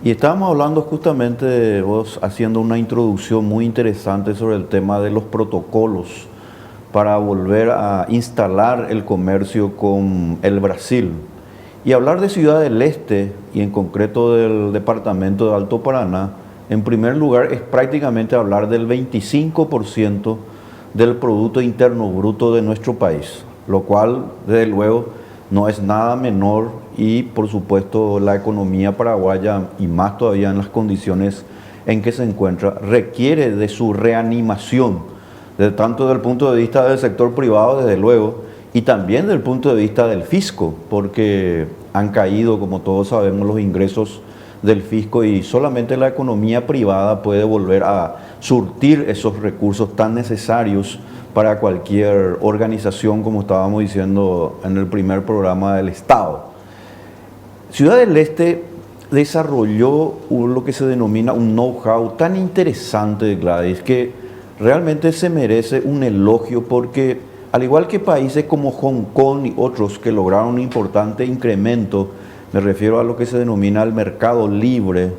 Y estábamos hablando justamente, vos haciendo una introducción muy interesante sobre el tema de los protocolos para volver a instalar el comercio con el Brasil. Y hablar de Ciudad del Este, y en concreto del departamento de Alto Paraná, en primer lugar es prácticamente hablar del 25% del Producto Interno Bruto de nuestro país, lo cual, desde luego, no es nada menor y, por supuesto, la economía paraguaya, y más todavía en las condiciones en que se encuentra, requiere de su reanimación, tanto desde el punto de vista del sector privado, desde luego, y también desde el punto de vista del fisco, porque han caído, como todos sabemos, los ingresos del fisco y solamente la economía privada puede volver a surtir esos recursos tan necesarios para cualquier organización, como estábamos diciendo en el primer programa del Estado. Ciudad del Este desarrolló lo que se denomina un know-how tan interesante, Gladys, que realmente se merece un elogio porque, al igual que países como Hong Kong y otros que lograron un importante incremento, me refiero a lo que se denomina el mercado libre,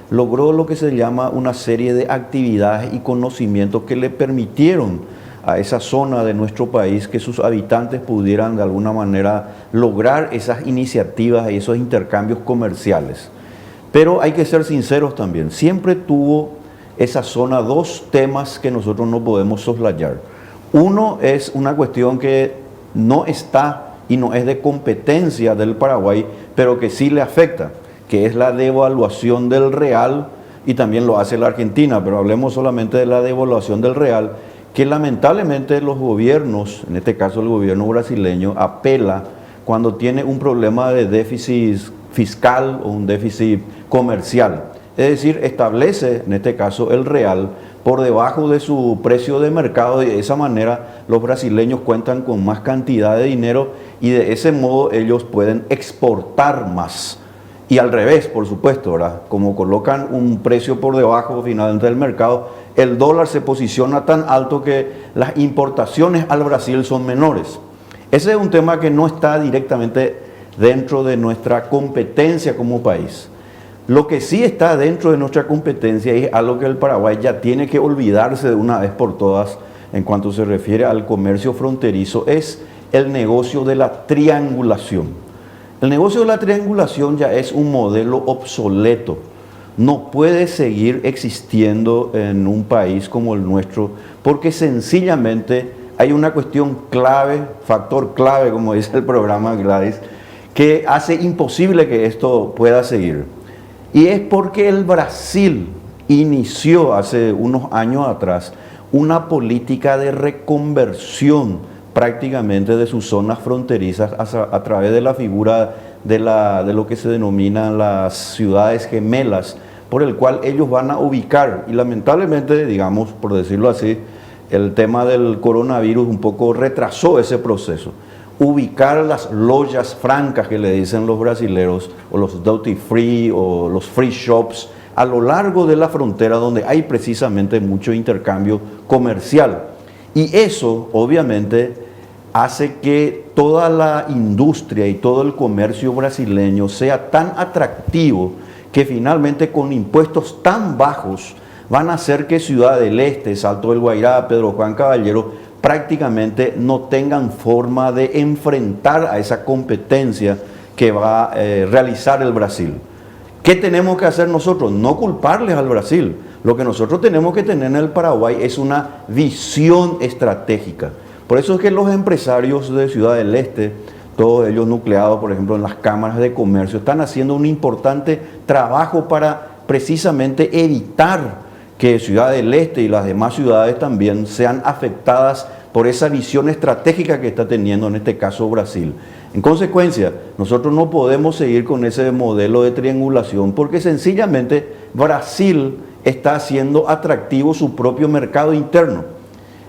logró lo que se llama una serie de actividades y conocimientos que le permitieron a esa zona de nuestro país que sus habitantes pudieran de alguna manera lograr esas iniciativas y esos intercambios comerciales. Pero hay que ser sinceros también, siempre tuvo esa zona dos temas que nosotros no podemos soslayar. Uno es una cuestión que no está y no es de competencia del Paraguay, pero que sí le afecta, que es la devaluación del real, y también lo hace la Argentina, pero hablemos solamente de la devaluación del real, que lamentablemente los gobiernos, en este caso el gobierno brasileño, apela cuando tiene un problema de déficit fiscal o un déficit comercial. Es decir, establece, en este caso, el real por debajo de su precio de mercado y de esa manera los brasileños cuentan con más cantidad de dinero y de ese modo ellos pueden exportar más. Y al revés, por supuesto, ¿verdad? Como colocan un precio por debajo finalmente del mercado, el dólar se posiciona tan alto que las importaciones al Brasil son menores. Ese es un tema que no está directamente dentro de nuestra competencia como país. Lo que sí está dentro de nuestra competencia es algo que el Paraguay ya tiene que olvidarse de una vez por todas en cuanto se refiere al comercio fronterizo, es el negocio de la triangulación. El negocio de la triangulación ya es un modelo obsoleto. No puede seguir existiendo en un país como el nuestro porque sencillamente hay una cuestión clave, factor clave, como dice el programa Gladys, que hace imposible que esto pueda seguir. Y es porque el Brasil inició hace unos años atrás una política de reconversión prácticamente de sus zonas fronterizas a través de la figura de lo que se denominan las ciudades gemelas, por el cual ellos van a ubicar. Y lamentablemente, digamos, por decirlo así, el tema del coronavirus un poco retrasó ese proceso. Ubicar las lojas francas que le dicen los brasileros, o los duty free, o los free shops, a lo largo de la frontera donde hay precisamente mucho intercambio comercial. Y eso, obviamente, hace que toda la industria y todo el comercio brasileño sea tan atractivo que finalmente con impuestos tan bajos van a hacer que Ciudad del Este, Salto del Guairá, Pedro Juan Caballero, prácticamente no tengan forma de enfrentar a esa competencia que va a realizar el Brasil. ¿Qué tenemos que hacer nosotros? No culparles al Brasil. Lo que nosotros tenemos que tener en el Paraguay es una visión estratégica. Por eso es que los empresarios de Ciudad del Este, todos ellos nucleados, por ejemplo, en las cámaras de comercio, están haciendo un importante trabajo para precisamente evitar que Ciudad del Este y las demás ciudades también sean afectadas por esa visión estratégica que está teniendo en este caso Brasil. En consecuencia, nosotros no podemos seguir con ese modelo de triangulación porque sencillamente Brasil está haciendo atractivo su propio mercado interno.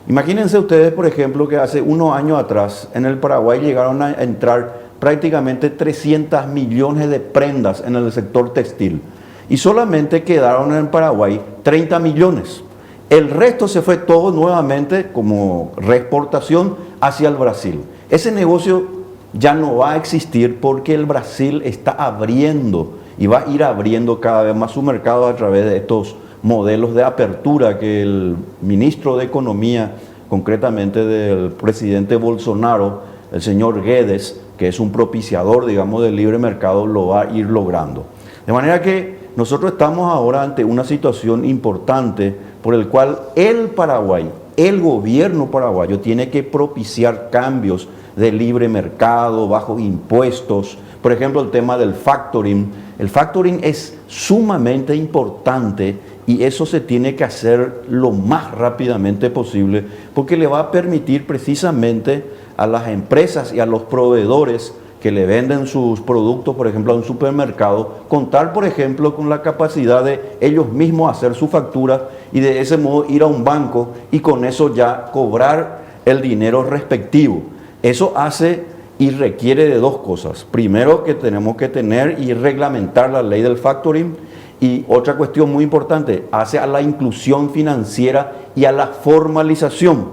Imagínense ustedes, por ejemplo, que hace unos años atrás en el Paraguay llegaron a entrar prácticamente 300 millones de prendas en el sector textil. Y solamente quedaron en Paraguay 30 millones. El resto se fue todo nuevamente como reexportación hacia el Brasil. Ese negocio ya no va a existir porque el Brasil está abriendo y va a ir abriendo cada vez más su mercado a través de estos modelos de apertura que el ministro de Economía, concretamente del presidente Bolsonaro, el señor Guedes, que es un propiciador, digamos, del libre mercado, lo va a ir logrando. De manera que nosotros estamos ahora ante una situación importante por el cual el Paraguay, el gobierno paraguayo, tiene que propiciar cambios de libre mercado, bajos impuestos. Por ejemplo, el tema del factoring. El factoring es sumamente importante y eso se tiene que hacer lo más rápidamente posible porque le va a permitir precisamente a las empresas y a los proveedores que le venden sus productos, por ejemplo, a un supermercado, contar, por ejemplo, con la capacidad de ellos mismos hacer su factura y de ese modo ir a un banco y con eso ya cobrar el dinero respectivo. Eso hace y requiere de dos cosas. Primero, que tenemos que tener y reglamentar la ley del factoring, y otra cuestión muy importante, hace a la inclusión financiera y a la formalización.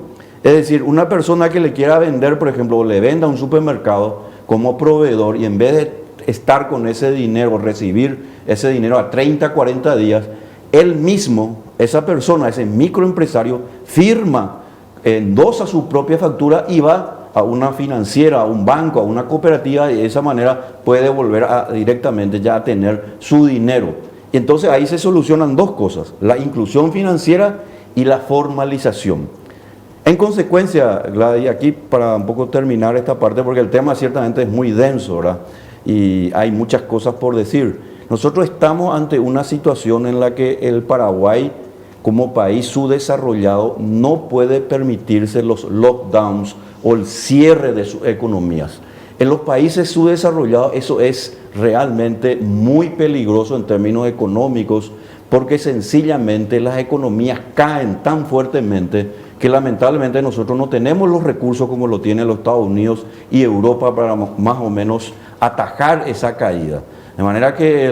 Es decir, una persona que le quiera vender, por ejemplo, o le venda a un supermercado como proveedor y en vez de estar con ese dinero, recibir ese dinero a 30, 40 días, él mismo, esa persona, ese microempresario, firma, endosa su propia factura y va a una financiera, a un banco, a una cooperativa, y de esa manera puede volver directamente ya a tener su dinero. Y entonces ahí se solucionan dos cosas, la inclusión financiera y la formalización. En consecuencia, Gladys, aquí para un poco terminar esta parte, porque el tema ciertamente es muy denso, ¿verdad? Y hay muchas cosas por decir. Nosotros estamos ante una situación en la que el Paraguay, como país subdesarrollado, no puede permitirse los lockdowns o el cierre de sus economías. En los países subdesarrollados eso es realmente muy peligroso en términos económicos, porque sencillamente las economías caen tan fuertemente que lamentablemente nosotros no tenemos los recursos como lo tienen los Estados Unidos y Europa para más o menos atajar esa caída. De manera que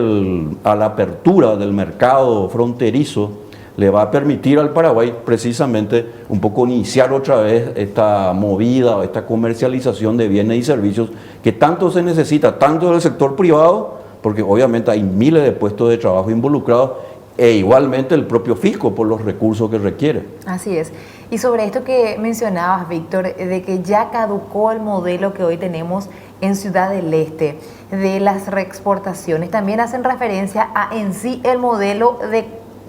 a la apertura del mercado fronterizo le va a permitir al Paraguay precisamente un poco iniciar otra vez esta movida o esta comercialización de bienes y servicios que tanto se necesita, tanto del sector privado, porque obviamente hay miles de puestos de trabajo involucrados, e igualmente el propio fisco por los recursos que requiere. Así es. Y sobre esto que mencionabas, Víctor, de que ya caducó el modelo que hoy tenemos en Ciudad del Este, de las reexportaciones, también hacen referencia a en sí el modelo de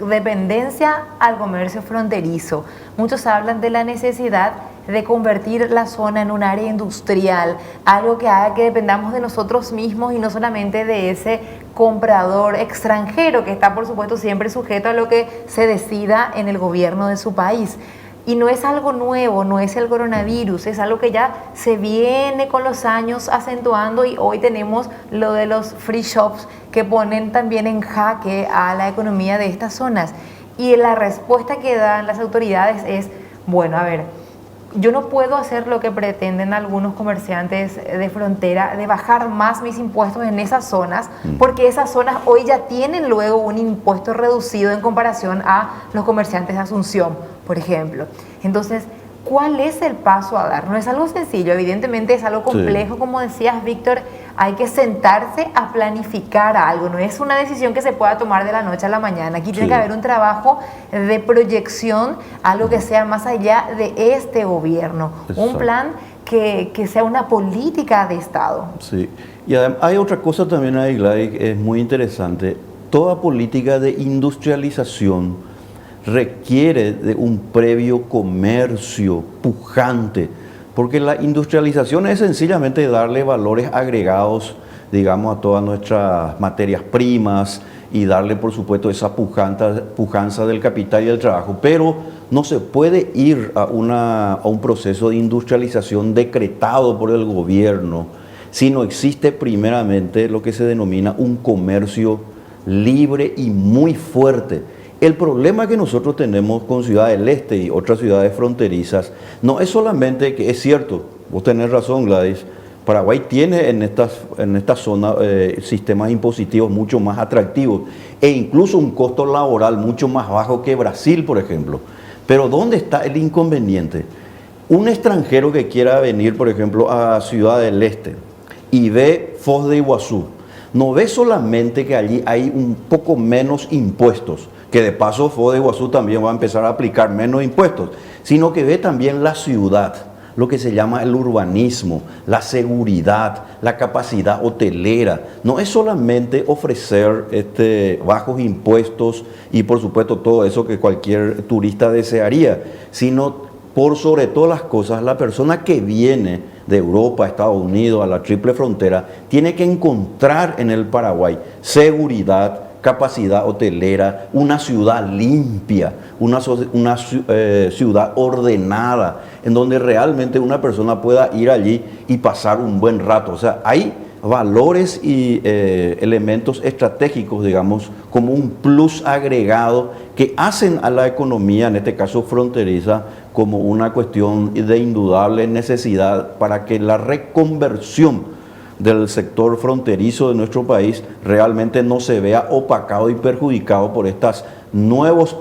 dependencia al comercio fronterizo. Muchos hablan de la necesidad de convertir la zona en un área industrial, algo que haga que dependamos de nosotros mismos y no solamente de ese comprador extranjero que está, por supuesto, siempre sujeto a lo que se decida en el gobierno de su país. Y no es algo nuevo, no es el coronavirus, es algo que ya se viene con los años acentuando, y hoy tenemos lo de los free shops que ponen también en jaque a la economía de estas zonas. Y la respuesta que dan las autoridades es, bueno, a ver, yo no puedo hacer lo que pretenden algunos comerciantes de frontera, de bajar más mis impuestos en esas zonas, porque esas zonas hoy ya tienen luego un impuesto reducido en comparación a los comerciantes de Asunción, por ejemplo. Entonces, ¿cuál es el paso a dar? No es algo sencillo, evidentemente es algo complejo, sí. Como decías, Víctor, hay que sentarse a planificar algo, no es una decisión que se pueda tomar de la noche a la mañana. Aquí tiene que haber un trabajo de proyección, algo que sea más allá de este gobierno, un plan que sea una política de Estado. Sí, y además hay otra cosa también ahí, Gladys, que es muy interesante. Toda política de industrialización requiere de un previo comercio pujante, porque la industrialización es sencillamente darle valores agregados, digamos, a todas nuestras materias primas y darle, por supuesto, esa pujanza del capital y del trabajo, pero no se puede ir a un proceso de industrialización decretado por el gobierno si no existe primeramente lo que se denomina un comercio libre y muy fuerte. El problema que nosotros tenemos con Ciudad del Este y otras ciudades fronterizas no es solamente que, es cierto, vos tenés razón, Gladys, Paraguay tiene en esta zona sistemas impositivos mucho más atractivos e incluso un costo laboral mucho más bajo que Brasil, por ejemplo. Pero ¿dónde está el inconveniente? Un extranjero que quiera venir, por ejemplo, a Ciudad del Este y ve Foz de Iguazú, no ve solamente que allí hay un poco menos impuestos, que de paso Foz de Iguazú también va a empezar a aplicar menos impuestos, sino que ve también la ciudad, lo que se llama el urbanismo, la seguridad, la capacidad hotelera. No es solamente ofrecer bajos impuestos y por supuesto todo eso que cualquier turista desearía, sino por sobre todas las cosas, la persona que viene de Europa, Estados Unidos, a la Triple Frontera, tiene que encontrar en el Paraguay seguridad, capacidad hotelera, una ciudad limpia, una ciudad ordenada, en donde realmente una persona pueda ir allí y pasar un buen rato. O sea, hay valores y elementos estratégicos, digamos, como un plus agregado que hacen a la economía, en este caso fronteriza, como una cuestión de indudable necesidad para que la reconversión del sector fronterizo de nuestro país realmente no se vea opacado y perjudicado por estos nuevos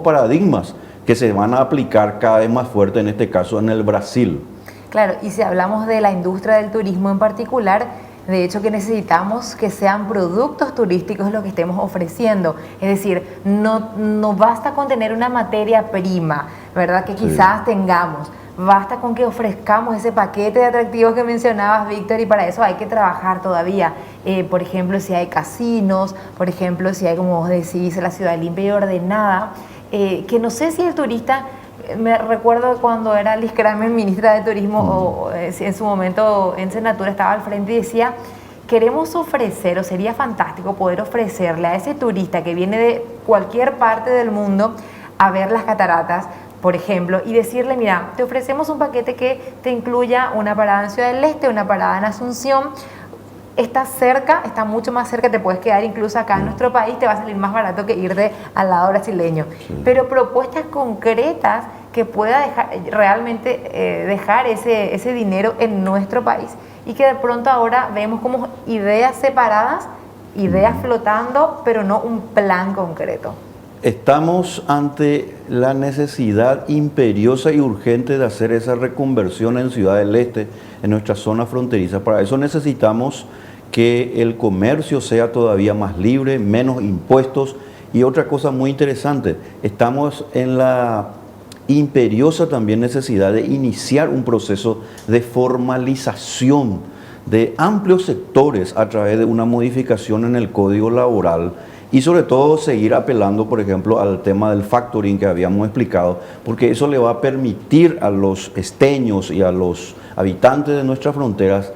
paradigmas que se van a aplicar cada vez más fuerte, en este caso en el Brasil. Claro, y si hablamos de la industria del turismo en particular, de hecho que necesitamos que sean productos turísticos los que estemos ofreciendo. Es decir, no basta con tener una materia prima, ¿verdad? Que quizás tengamos. Basta con que ofrezcamos ese paquete de atractivos que mencionabas, Víctor, y para eso hay que trabajar todavía. Por ejemplo, si hay casinos, por ejemplo, si hay, como vos decís, la ciudad limpia y ordenada, que no sé si el turista... Me recuerdo cuando era Liz Kramer, ministra de Turismo, o en su momento en Senatura estaba al frente y decía, queremos ofrecer, o sería fantástico poder ofrecerle a ese turista que viene de cualquier parte del mundo a ver las cataratas, por ejemplo, y decirle, mira, te ofrecemos un paquete que te incluya una parada en Ciudad del Este, una parada en Asunción. Está cerca, está mucho más cerca, te puedes quedar incluso acá en nuestro país, te va a salir más barato que irte al lado brasileño. Sí. Pero propuestas concretas que pueda realmente dejar ese dinero en nuestro país y que de pronto ahora vemos como ideas separadas, ideas flotando, pero no un plan concreto. Estamos ante la necesidad imperiosa y urgente de hacer esa reconversión en Ciudad del Este, en nuestra zona fronteriza. Para eso necesitamos que el comercio sea todavía más libre, menos impuestos. Y otra cosa muy interesante, estamos en la imperiosa también necesidad de iniciar un proceso de formalización de amplios sectores a través de una modificación en el Código Laboral. Y sobre todo seguir apelando, por ejemplo, al tema del factoring que habíamos explicado, porque eso le va a permitir a los esteños y a los habitantes de nuestras fronteras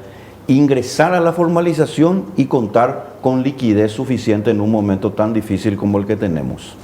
ingresar a la formalización y contar con liquidez suficiente en un momento tan difícil como el que tenemos.